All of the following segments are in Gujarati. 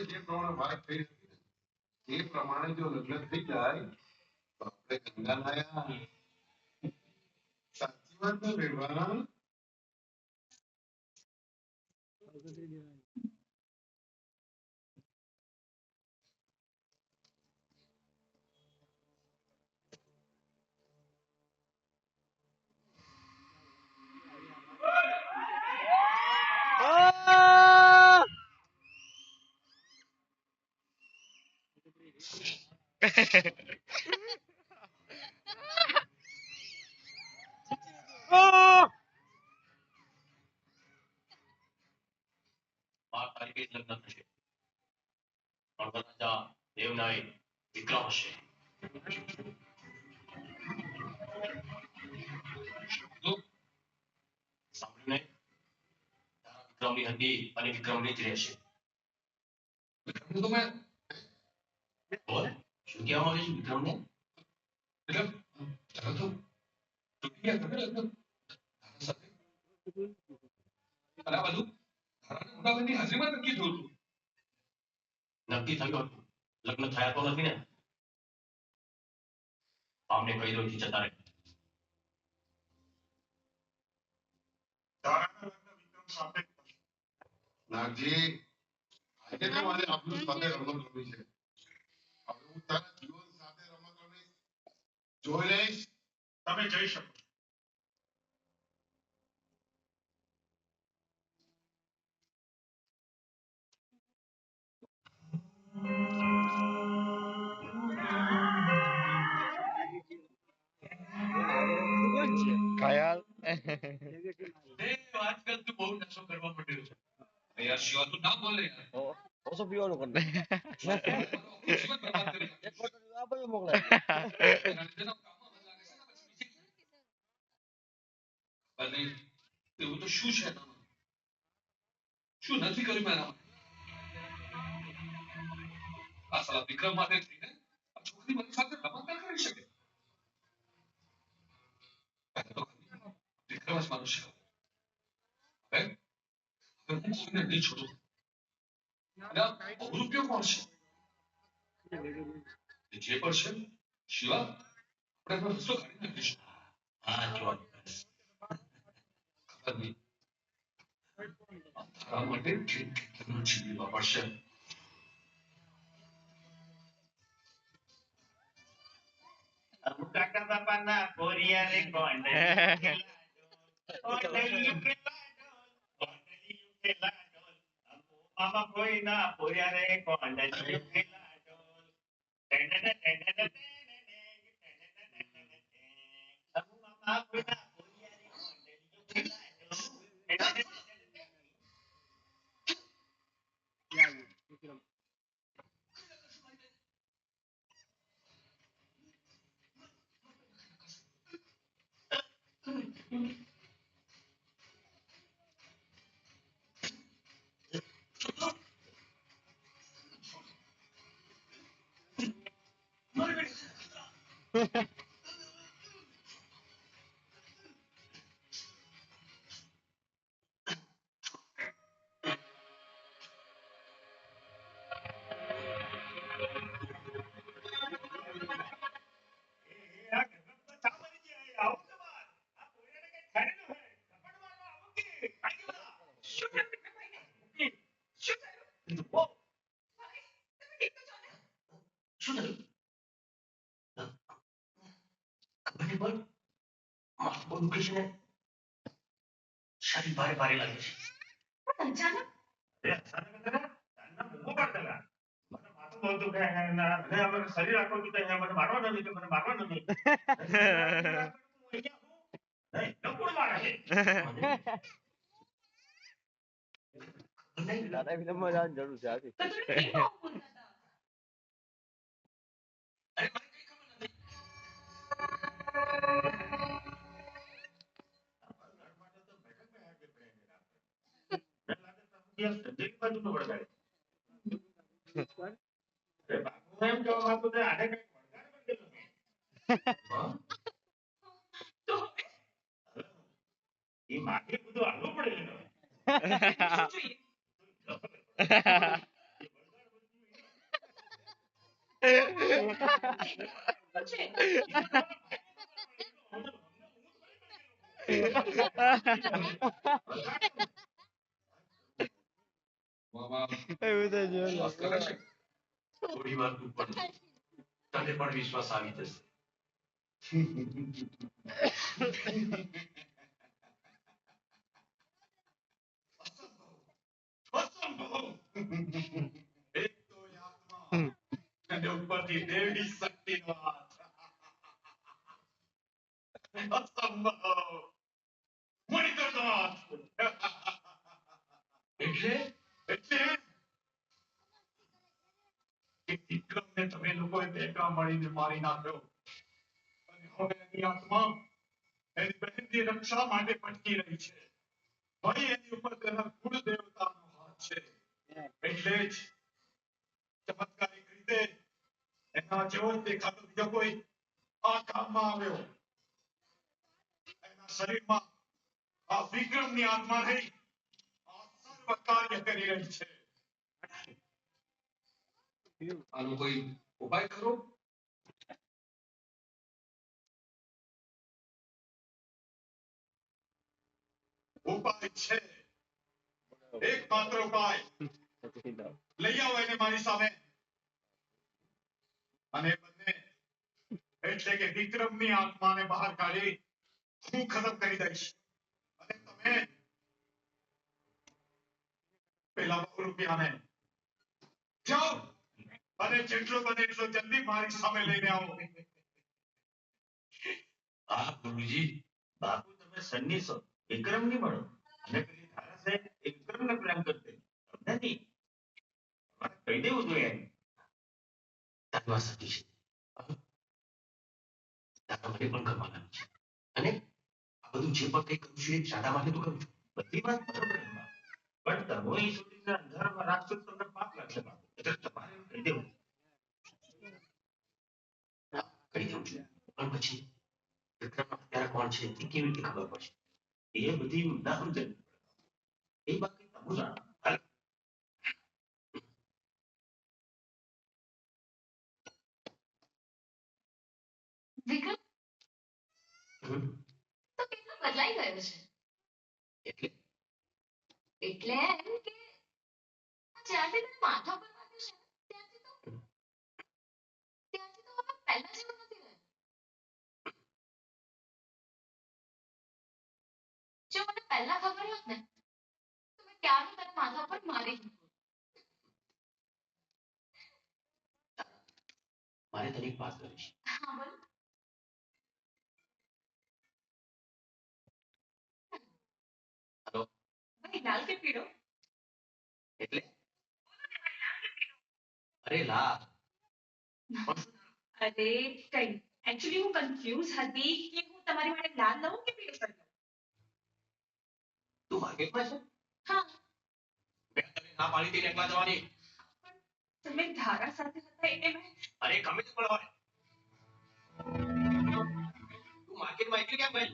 જે પ્રમાણે વાત થઈ એ પ્રમાણે જો લગ્ન થઈ જાય તો આપણે કંગાલ આયા સાચી વાત ને રેવા દેવનાય વિક્રમ હશે સાંભળીને વિક્રમની હતી અને વિક્રમની જ રહેશે બોલ શું કહેવા માંગે છે વિક્રમને નક્કી થયું હતું લગ્ન થયા તો નથી ને આમને કહી દો જતા રહે નાગજી આજે તો મારે આપણું સાથે રમત રમી છે હવે હું તારા જીવન સાથે રમત રમી જોઈ લઈશ તમે જઈ શકો ખ્યાલ આજકાલ તું બહુ નશો કરવા માંડ્યો છે યાર શિવા તું ના બોલે ઓછો પીવાનું કરી દે એક બોટલ આ બધું મોકલે અને એવું તો શું છે શું નથી કર્યું મેં આ સાલા વિક્રમ માટે થઈને આ છોકરી મારી સાથે રમત ના કરી શકે વિક્રમ જ મારો છે હવે હું કોઈને નહીં છોડું રૂપિયો કોણ છે જે પણ છે શિવા આપણે રસ્તો કાઢી નાખીશું હા ચોક્કસ ખબર નહીં તારા માટે કેટલું જીવવા પડશે કાકા બાપાના કોરિયા રે મામા કોઈ ના કોરિયા રે શરીર ભારે ભારે લાગે છે શરીર આખો મને મારવા નથી મને મારવા નથી દાદા વિલંબમાં જવાની જરૂર છે આથી એ માગે બધું આવવું પડે વાહ, વાહ. એવું તો જોયું. વિશ્વાસ કરે છે થોડી વાર તું પણ તને પણ વિશ્વાસ આવી જશે અસંભવ. એક તો એ આત્મા અને ઉપરથી દેવી શક્તિનો હાથ. અસંભવ. મણિકરનો હાથ. એટલે એટલે કે વિક્રમને તમે લોકોએ ભેગા મળીને મારી નાખ્યો અને હવે એની આત્મા એની બહેનની રક્ષા માટે ભટકી રહી છે ભાઈ એની ઉપર તેના કુળ દેવતાનો હાથ છે એટલે જ ચમત્કારિક રીતે એના જેવો જ દેખાતો બીજો કોઈ આ કામમાં આવ્યો એના શરીરમાં આ વિક્રમની આત્મા રહી આ સર્વ કાર્ય કરી રહી છે આનો કોઈ ઉપાય કરો ઉપાય છે એકમાત્ર ઉપાય લઈ આવો એને મારી સામે અને બંને એટલે કે વિક્રમની આત્માને બહાર કાઢી હું ખતમ કરી દઈશ અને તમે પેલા બહુ રૂપિયાને જાઓ અને જેટલો બને એટલો જલ્દી મારી સામે લઈને આવો હા ગુરુજી બાપુ તમે સન્ની છો વિક્રમ ની મળો અને પેલી ધારા છે એ વિક્રમને પ્રેમ કરતે તમને નહીં મારે કહી દેવું જોઈએ તારી વાત સાચી છે તારા માટે પણ કરવાના છે અને આ બધું જે પણ કંઈ કરું છું એ શાળા માટે તો કરું છું બધી વાત બરોબર છે બાપુ. પણ તમોઈ સુધીના અંધારામાં રાખશો તો તમને પાપ લાગશે બાપુ. એટલે તમારે એમ કહી દેવું હા, કહી દઉં છું પણ પછી વિક્રમ અત્યારે કોણ છે તે કેવી રીતે ખબર પડશે એ બધી ના સમજે એ બાકી તમે જાણો હાલ. વિક્રમ હમ, તો કેટલો બદલાઈ ગયો છે એટલે એટલે એમ કે જ્યારથી તને માથા પર વાગ્યું છે ને, ત્યારથી તો હવે પહેલા જેવું નથી રહ્યું જો મને પહેલા ખબર હોત ને તો મેં ક્યારનું તને માથા પર મારી દીધું મારે તને એક વાત કરવી છે હા બોલ હલો ભાઈ લાલ કે પીળો એટલે અરે લાલ અરે કઈ એકચ્યુઅલી હું કન્ફ્યુઝ હતી કે હું તમારી માટે લાલ લઉં કે પીળો કરી લઉં તું માર્કેટમાં છે હા મેં તને ના પાડી હતી એકલા જવાની પણ તમે ધારા સાથે હતા એટલે મેં અરે ગમે તે પણ હોય તું માર્કેટમાં એકલી કેમ ગઈ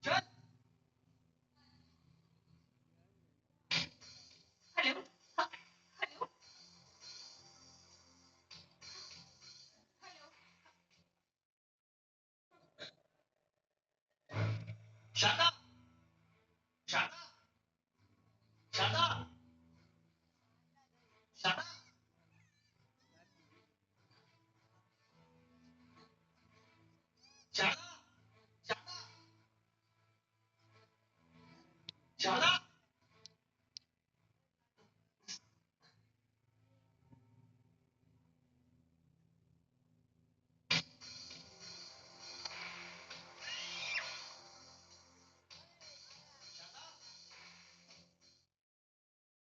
ચલ હેલો હેલો શાતા શાતા શાતા શાતા શાતા શાતા શાતા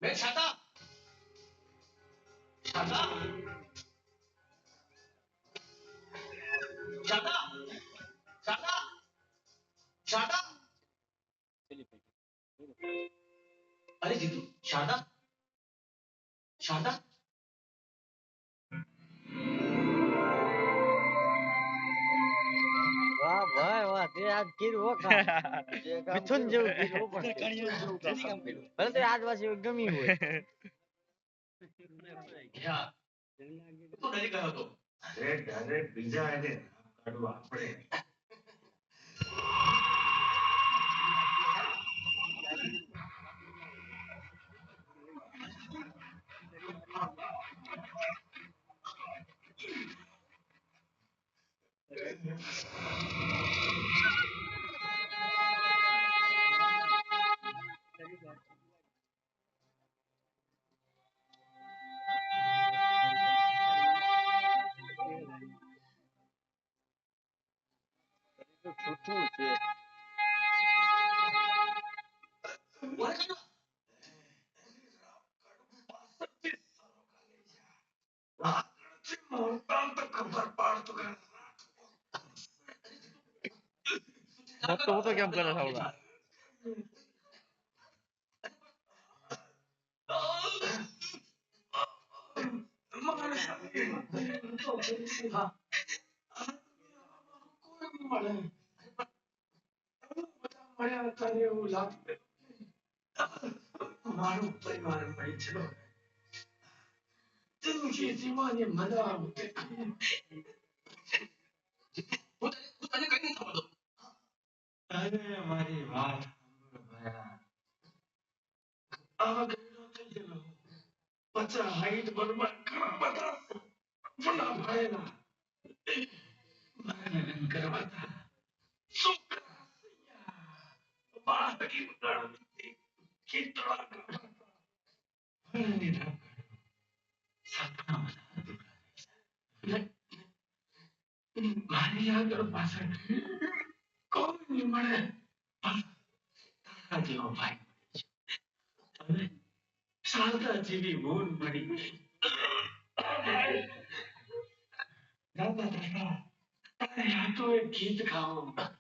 મેં શાતા શાતા શાતા શાતા શાતા અરે જીતુ શાતા શાતા વાહ ભાઈ વાહ તે આજ કર્યું હો કામ. જે કામ મિથુન જેવું કર્યું હો પણ. ભલે તો આદિવાસી ગમ્યું હોય. તું નહીં ગયો તો અરે ડાયરેક્ટ બીજા એને કાઢવા આપણે છૂટું છે. મોટો મોટો કેમ કરે સાવડા. મારું પરિવાર ભાઈ છે જિંદગી જીવવાની મજા આવતી અરે મારી વાત આ ગયેલો થઈ ગયેલો પચાસ હાઈટ બરોબર ઘણા બધા સપના ભરેલા મારે લગ્ન કરવા હતા છોકરા બાળકી ઉડાડતી કેટલા ઘણા સપના મારી આગળ પાછળ કોઈ નહીં મળે તારા જેવો ભાઈ અને શારદા જેવી બોન મળી દાદા દાદા તારે આ તો એક ગીત ગાઓ બંધ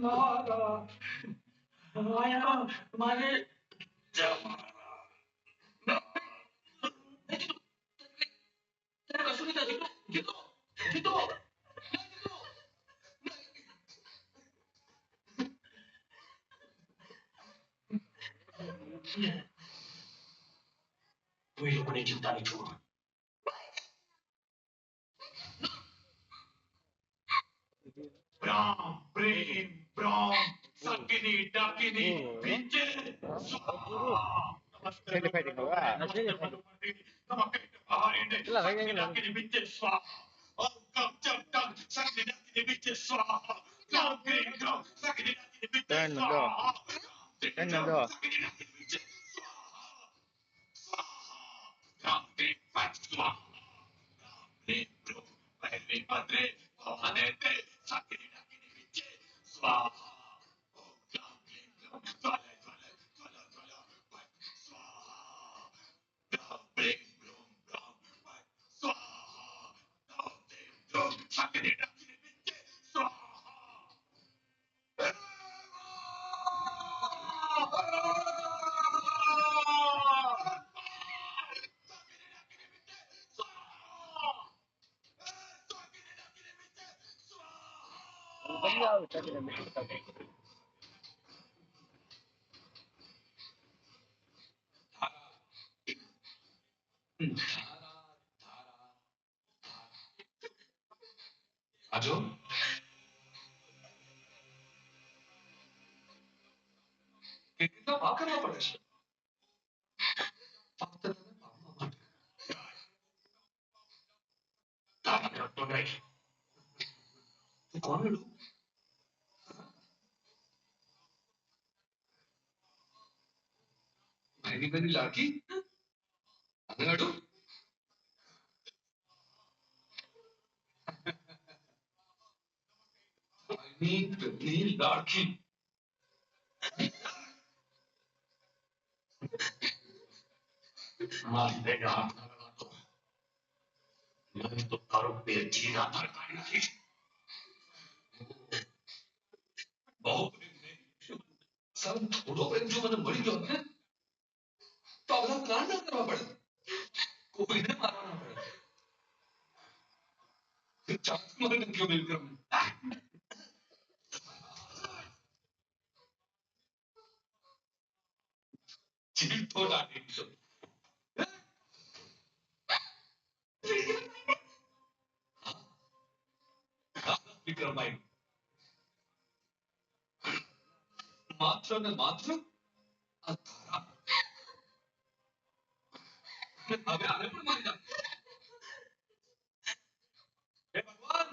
મારા આયા મારે જવા કોઈ લોકોને જીવતા નહીં છોડો પ્રામ પ્રેમ પ્રામ સકિની ડાકિની વિજય આજો કેટલા ભાગ કરવા પડે છે ફક્ત તને પામવા માટે તારા કરતો નહીં તું કોણ લું મારી બેની લાડકી અને અડું ની લાડકી મારી બેને હાથ ના લગાડતો નહીં તો તારો પેર જીના પર કાઢી નાખીશ બહુ પ્રેમ નહીં સારું થોડો પ્રેમ જો મને મળી ગયો ને તો આ બધા કાંડ ના કરવા પડે કોઈને મારવા ના પડે મને કયો વિક્રમ જીવ તો લાગે વિક્રમભાઈ માત્ર ને માત્ર આ ધારા હવે આને પણ મારી નાખ હે ભગવાન